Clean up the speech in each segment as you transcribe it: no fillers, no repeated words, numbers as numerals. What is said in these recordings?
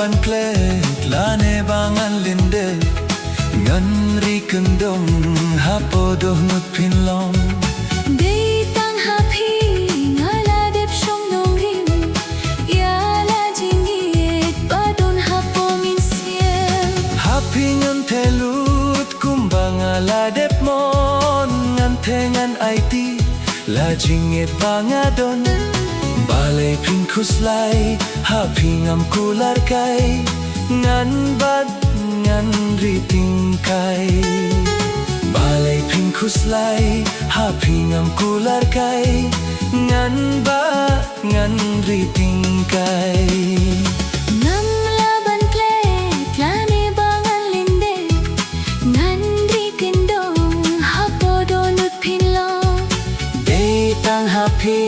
Ban Klet lane bangan linde ngan ri kendong hapodoh nut pinlong Day tang happy ngala dep shong nong rim ya la jingit badon hapo min siel happy ngan telut kumbang ala dep mon ngan tengan IT la jingit bangadon balai pin kuslai happy ngam kular kai ngan bad ngan riting kai balai pin kuslai happy ngam kular kai ngan ba ngan riting kai Ngam lah ban klet lane bangan linde ngan ri kendong hapo donut pinlong day tang happy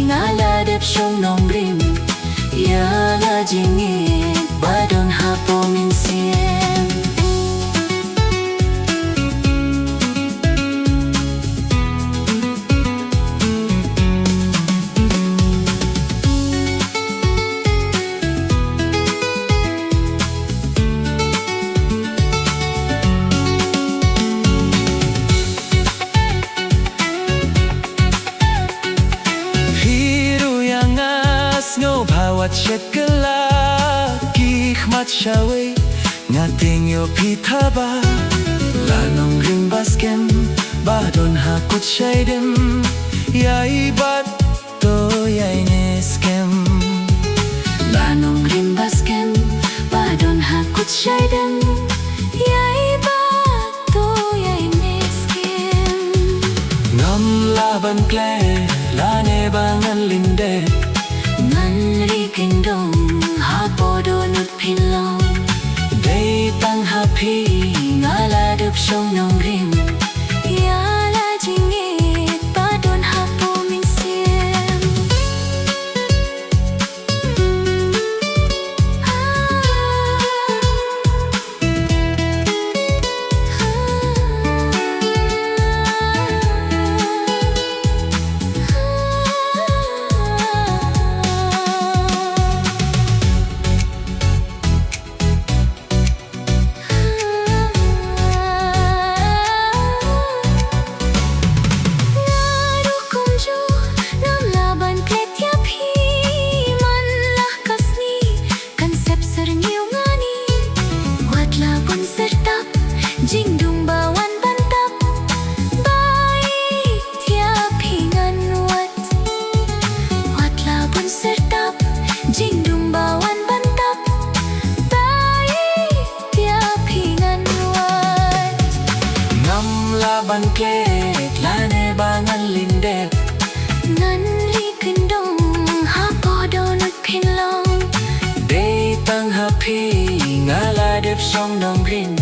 ngala dep shong nong rim ya la jingit badon hapo min siel Ngo bawat syet gelak Kihmat syawe Ngating yo pitaba Lanong ring baskem Badon hakut syaidem Yai bat to yai neskem Lanong rim baskem badon hakut syaidem yai bato yai neskem Ngam lah ban klet lane bangan linde ngan ri kendong hapo donut pinlong day tang happy ngala dep shong nong rim ya la jingit badon hapo min siel Jingdung bawan bantap baik tiap hingan wat labun sertap jingdung bawan bantap baik tiap hingan wat Ngam lah ban klet lane bangan linde ngan ri kendong hapo donut pinlong day tang happy ngala dep shong nong rin